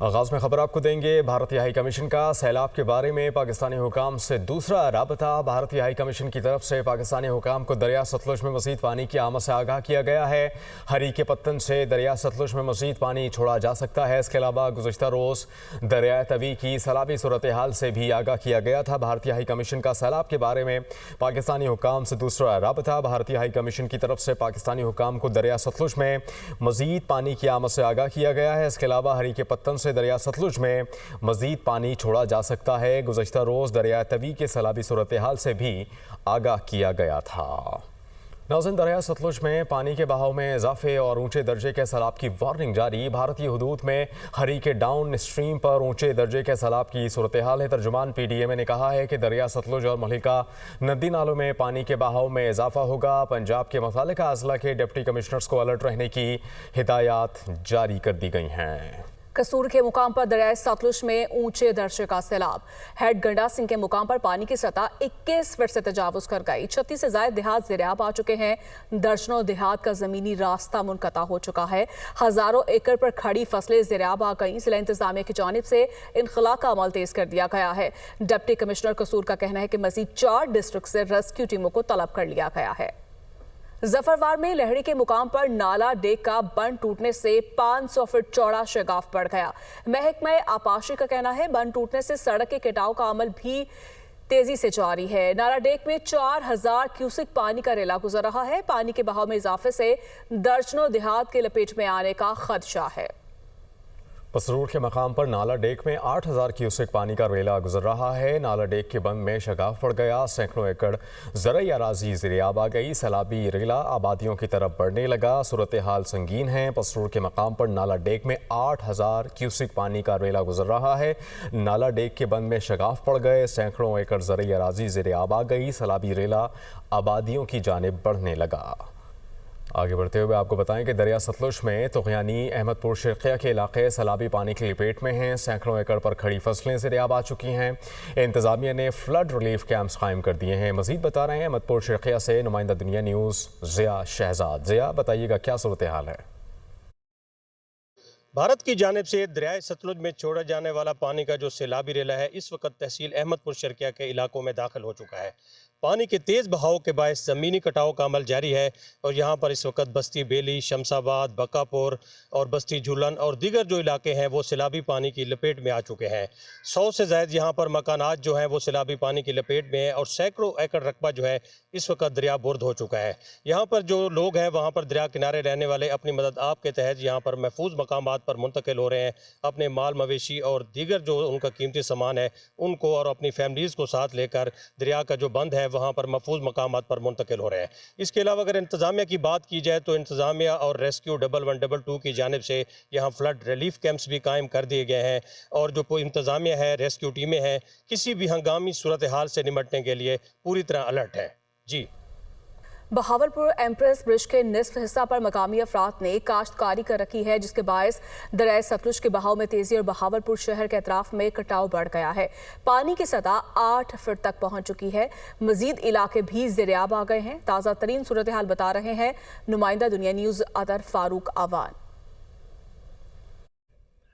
आगाज में खबर आपको देंगे। भारतीय हाई कमीशन का सैलाब के बारे में पाकिस्तानी हुकाम से दूसरा राबता। भारतीय हाई कमीशन की तरफ से पाकिस्तानी हुकाम को दरिया सतलुज में मजीद पानी की आमद से आगाह किया गया है। हरी के पत्तन से दरिया सतलुज में मजीद पानी छोड़ा जा सकता है। इसके अलावा गुज़श्ता रोज़ दरिया तवी की सैलाबी सूरत हाल से भी आगाह किया गया था। भारतीय हाई कमीशन का सैलाब के बारे में पाकिस्तानी हुकाम से दूसरा राबता। भारतीय हाई कमीशन की तरफ से पाकिस्तानी हुकाम को दरिया सतलुज में मजीद पानी की आमद से आगाह किया गया है। इसके अलावा हरी के पत्तन से दरिया सतलुज में मजीद पानी छोड़ा जा सकता है। गुज़श्ता रोज़ दरिया तवी के सैलाबी सूरत हाल से भी आगाह किया गया था। नाज़रीन, दरिया सतलुज में पानी के बहाव में इजाफे और ऊंचे दर्जे के सैलाब की वार्निंग जारी। भारतीय हुदूद में हरी के डाउन स्ट्रीम पर ऊंचे दर्जे के सैलाब की सूरत हाल है। तर्जुमान PDMA ने कहा है कि दरिया सतलुज और मलिका नदी नालों में पानी के बहाव में इजाफा होगा। पंजाब के मुतालिका अजला के डिप्टी कमिश्नर्स को अलर्ट रहने की हिदायत जारी कर दी गई हैं। कसूर के मुकाम पर दरिया सतलुज में ऊंचे दर्जे का सैलाब। हेड गंडा सिंह के मुकाम पर पानी की सतह 21 फीट से तजावुज कर गई। 36 से ज्यादा देहात ज़ेरियाब आ चुके हैं। दर्जनों देहात का जमीनी रास्ता मुनक़ता हो चुका है। हजारों एकड़ पर खड़ी फसलें ज़ेरियाब आ गई। जिला इंतजामिया की जानिब से इनखला का अमल तेज कर दिया गया है। डिप्टी कमिश्नर कसूर का कहना है कि मजीद 4 डिस्ट्रिक्ट से रेस्क्यू टीमों को तलब कर लिया गया है। जफरवार में लहड़ी के मुकाम पर नाला डेक का बंद टूटने से 500 फीट चौड़ा शगाफ बढ़ गया। महकमा आपाशी का कहना है बंद टूटने से सड़क के कटाव का अमल भी तेजी से जारी है। नाला डेक में 4000 क्यूसिक पानी का रेला गुजर रहा है। पानी के बहाव में इजाफे से दर्जनों देहात के लपेट में आने का खदशा है। पसरूर के मकाम पर नाला डेक में 8000 क्यूसेक पानी का रेला गुजर रहा है। नाला डेक के बंद में शगाफ पड़ गया। सैकड़ों एकड़ ज़रई अराजी ज़ेरियाब आ गई। सैलाबी रेला आबादियों की तरफ बढ़ने लगा। सूरत हाल संगीन है। पसरूर के मकाम पर नाला डेक में 8000 क्यूसेक पानी का रेला गुजर रहा है। नाला डेक के बंद में शगाफ पड़ गए। सैकड़ों एकड़ ज़रई अराजी ज़ेरियाब आ गई। सैलाबी रेला आबादियों की जानिब बढ़ने लगा। आगे बढ़ते हुए आपको बताएं कि दरिया सतलुज में तुग़यानी अहमदपुर शिरकिया के इलाके सैलाबी पानी की लपेट में हैं। सैकड़ों एकड़ पर खड़ी फसलें ज़ेरियाब आ चुकी हैं। इंतज़ामिया ने फ्लड रिलीफ कैंप्स कायम कर दिए हैं। मज़ीद बता रहे हैं अहमदपुर शिरकिया से नुमाइंदा दुनिया न्यूज़ ज़िया शहजाद। ज़िया, बताइएगा क्या सूरत हाल है? भारत की जानिब से दरियाए सतलुज में छोड़ा जाने वाला पानी का जो सैलाबी रेला है इस वक्त तहसील अहमदपुर शिरकिया के इलाकों में दाखिल हो चुका है। पानी के तेज़ बहाव के बायस ज़मीनी कटाव का अमल जारी है और यहाँ पर इस वक्त बस्ती बेली, शमसाबाद, बकापुर और बस्ती झूलन और दीगर जो इलाके हैं वो सैलाबी पानी की लपेट में आ चुके हैं। 100 से ज़ायद यहाँ पर मकानात जो हैं वो सैलाबी पानी की लपेट में है और सैकड़ों एकड़ रकबा जो है इस वक्त दरिया बुर्द हो चुका है। यहाँ पर जो लोग हैं वहाँ पर दरिया किनारे रहने वाले अपनी मदद आप के तहत यहाँ पर महफूज मकामात पर मुंतकिल हो रहे हैं। अपने माल मवेशी और दीगर जो उनका कीमती सामान है उनको और अपनी फैमिलीज़ को साथ लेकर दरिया का जो बंद है वहाँ पर महफूज मकामात पर मुंतकिल हो रहे हैं। इसके अलावा अगर इंतज़ामिया की बात की जाए तो इंतज़ामिया और रेस्क्यू 1112 की जानिब से यहाँ फ्लड रिलीफ कैंप्स भी कायम कर दिए गए हैं और जो इंतज़ामिया है, रेस्क्यू टीमें हैं, किसी भी हंगामी सूरत हाल से निपटने के लिए पूरी तरह अलर्ट है। जी, बहावलपुर एम्प्रेस ब्रिज के निसफ हिस्सा पर मकामी अफराद ने काश्तकारी कर रखी है, जिसके बायस दरिया सतलुज के बहाव में तेजी और बहावलपुर शहर के अतराफ में कटाव बढ़ गया है। पानी की सतह 8 फीट तक पहुंच चुकी है। मजीद इलाके भी ज़ेरियाब आ गए हैं। ताज़ा तरीन सूरत हाल बता रहे हैं नुमाइंदा दुनिया न्यूज़ अदर फारूक आवान।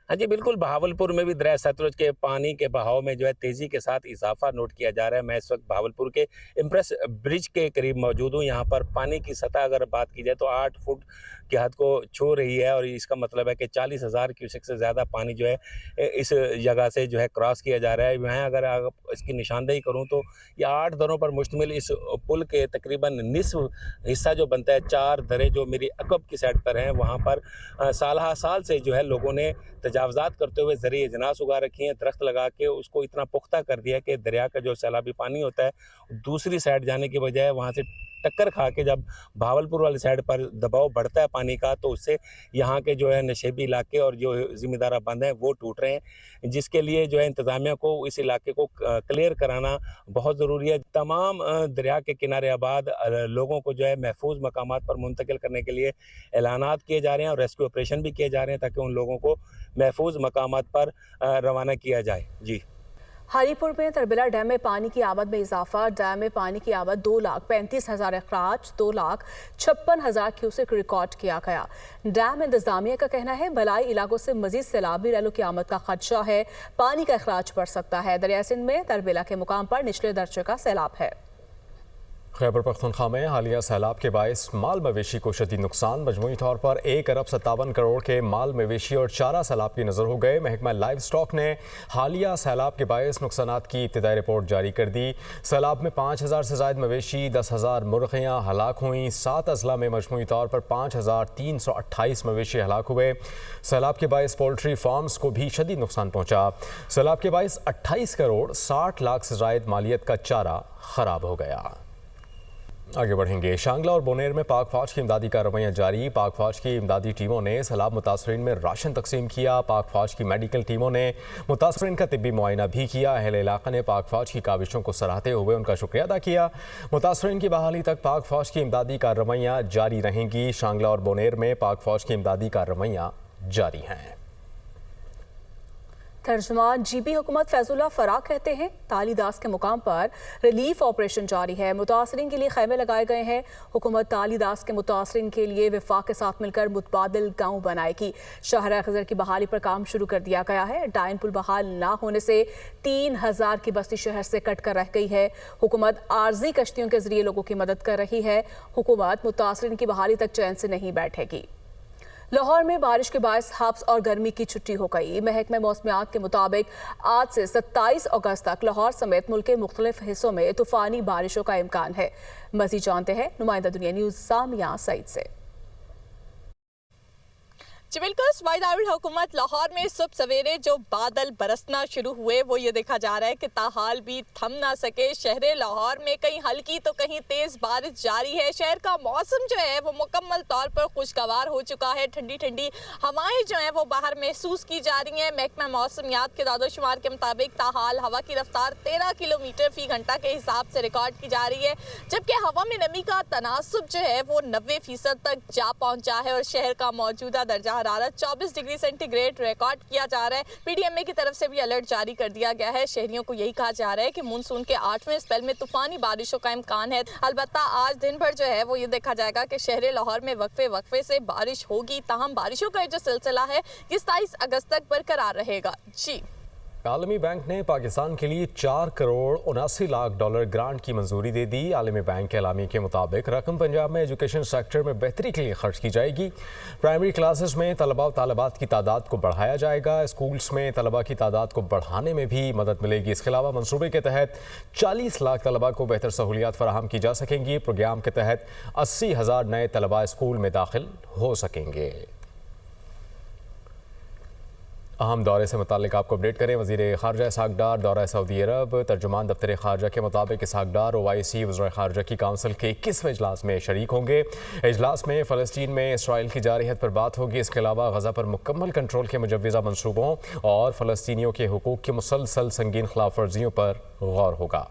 हाँ जी, बिल्कुल। बहावलपुर में भी दरिया सतलुज के पानी के बहाव में जो है तेज़ी के साथ इजाफा नोट किया जा रहा है। मैं इस वक्त बहावलपुर के इम्प्रेस ब्रिज के करीब मौजूद हूँ। यहाँ पर पानी की सतह अगर बात की जाए तो 8 फुट की हद को छू रही है और इसका मतलब है कि 40,000 क्यूसेक से ज़्यादा पानी जो है इस जगह से जो है क्रॉस किया जा रहा है। मैं अगर इसकी निशानदेही करूँ तो ये 8 दरों पर मुश्तमिल इस पुल के तकरीबन निसफ हिस्सा जो बनता है, 4 दरें जो मेरी अकब की साइड पर हैं, वहाँ पर साल से जो है लोगों ने तजावज़ात करते हुए ज़रिए अजनास उगा रखी हैं। दरख्त लगा के उसको इतना पुख्ता कर दिया कि दरिया का जो सैलाबी पानी होता है दूसरी साइड जाने की बजाय वहाँ से टक्कर खा के जब भावलपुर वाली साइड पर दबाव बढ़ता है पानी का तो उससे यहाँ के जो है नशेबी इलाके और जो ज़िम्मेदारा बंद हैं वो टूट रहे हैं, जिसके लिए जो है इंतज़ामिया को इस इलाके को क्लियर कराना बहुत ज़रूरी है। तमाम दरिया के किनारे आबाद लोगों को जो है महफूज मकामात पर मुंतकिल करने के लिए ऐलानात किए जा रहे हैं और रेस्क्यू ऑपरेशन भी किए जा रहे हैं ताकि उन लोगों को महफूज मकामात पर रवाना किया जाए। जी, हरिपुर में तरबिला डैम में पानी की आवक में इजाफा। डैम में पानी की आवक 2,35,000 अखराज 2,56,000 क्यूसेक रिकॉर्ड किया गया। डैम इंतजामिया का कहना है बलाई इलाकों से मजीद सैलाबी रैलों की आमद का खदशा है, पानी का अखराज बढ़ सकता है। दरिया सिंध में तरबिला के मुकाम पर निचले दर्जे का सैलाब है। खैबर पख्तूनख्वा में हालिया सैलाब के बायस माल मवेशी को शदीद नुकसान। मजमूई तौर पर 1,57 करोड़ के माल मवेशी और चारा सैलाब की नज़र हो गए। महकमा लाइव स्टॉक ने हालिया सैलाब के बायस नुकसानात की इब्तिदाई रिपोर्ट जारी कर दी। सैलाब में 5,000 से ज़ायद मवेशी, 10,000 मुर्गियाँ हलाक हुई। 7 अजला में मजमूई तौर पर 5,328 मवेशी हलाक हुए। सैलाब के बायस पोल्ट्री फार्म्स को भी शदीद नुकसान पहुँचा। सैलाब के बायस 28 करोड़ 60 लाख से ज़ायद मालियत का चारा ख़राब हो गया। आगे बढ़ेंगे। शांगला और बोनेर में पाक फौज की इमदादी कार्रवाइयाँ जारी। पाक फौज की इमदादी टीमों ने सैलाब मुतासरीन में राशन तकसीम किया। पाक फौज की मेडिकल टीमों ने मुतासरीन का तिब्बी मुआयना भी किया। अहले इलाका ने पाक फौज की काविशों को सराहते हुए उनका शुक्रिया अदा किया। मुतासरीन की बहाली तक पाक फौज की इमदादी कार्रवाइयाँ जारी रहेंगी। शांगला और बोनेर में पाक फौज की इमदादी कार्रवाइयाँ जारी हैं। तर्जुमान जीबी हुकूमत फैजुल्ला फराग कहते हैं तालीदास के मुकाम पर रिलीफ ऑपरेशन जारी है। मुतासरीन के लिए खैमे लगाए गए हैं। हुकूमत तालीदास के मुतासरीन के लिए विफाक के साथ मिलकर मुतबादिल गाँव बनाएगी। शाहरा खजर की बहाली पर काम शुरू कर दिया गया है। डाइन पुल बहाल ना होने से 3,000 की बस्ती शहर से कट कर रह गई है। हुकूमत आर्जी कश्तियों के जरिए लोगों की मदद कर रही है। हुकूमत मुतासरीन की बहाली तक चैन से नहीं बैठेगी। लाहौर में बारिश के बायस हब्स और गर्मी की छुट्टी हो गई। महकमे मौसमियात के मुताबिक आज से 27 अगस्त तक लाहौर समेत मुल्क के मुख्तलिफ हिस्सों में तूफानी बारिशों का इम्कान है। मज़ीद जानते हैं नुमाइंदा दुनिया न्यूज़ सामिया सईद से। जी बिल्कुल, हुकूमत लाहौर में सुबह सवेरे जो बादल बरसना शुरू हुए वो ये देखा जा रहा है कि ताहाल भी थम ना सके। शहर लाहौर में कहीं हल्की तो कहीं तेज बारिश जारी है। शहर का मौसम जो है वो मुकम्मल तौर पर खुशगवार हो चुका है। ठंडी ठंडी हवाएं जो है वो बाहर महसूस की जा रही हैं। महकमा मौसमियात के दादोशुमार के मुताबिक ताहाल हवा की रफ्तार 13 किलोमीटर फी घंटा के हिसाब से रिकॉर्ड की जा रही है, जबकि हवा में नमी का तनासुब जो है वो 90% तक जा पहुंचा है और शहर का मौजूदा दर्जा हरारत 24 डिग्री सेंटीग्रेड रिकॉर्ड किया जा रहा है। पीडीएमए की तरफ से भी अलर्ट जारी कर दिया गया है। शहरियों को यही कहा जा रहा है कि मानसून के 8वें स्पेल में तूफानी बारिशों का इम्कान है। अलबत्ता आज दिन भर जो है वो ये देखा जाएगा कि शहर लाहौर में वक्फे से बारिश होगी। ताहम बारिशों का जो सिलसिला है ये 27 अगस्त तक बरकरार रहेगा। जी, आलमी बैंक ने पाकिस्तान के लिए 4 करोड़ 79 लाख डॉलर ग्रांट की मंजूरी दे दी। आलमी बैंक के एलामी के मुताबिक रकम पंजाब में एजुकेशन सेक्टर में बेहतरी के लिए खर्च की जाएगी। प्राइमरी क्लासेस में तलबा और तालिबात की तादाद को बढ़ाया जाएगा। स्कूल्स में तलबा की तादाद को बढ़ाने में भी मदद मिलेगी। इसके अलावा मंसूबे के तहत 40 लाख तलबा को बेहतर सहूलियात फराहम की जा सकेंगी। प्रोग्राम के तहत 80,000 नए तलबा स्कूल में दाखिल हो सकेंगे। अहम दौरे से मुतालिक आपको अपडेट करें। वज़ीर ख़ारजा इसहाक़ डार दौरा सऊदी अरब। तर्जुमान दफ्तर ख़ारजा के मुताबिक इसहाक़ डार OIC वज़ीर ख़ारजा की काउंसिल के 21वें इजलास में शरीक होंगे। इजलास में फ़लस्तीन में इसराइल की जारहियत पर बात होगी। इसके अलावा गज़ा पर मुकम्मल कंट्रोल के मुजव्वज़ा मनसूबों और फ़लस्तीनियों के हुकूक़ की मुसलसल संगीन खिलाफ वर्जियों पर गौर होगा।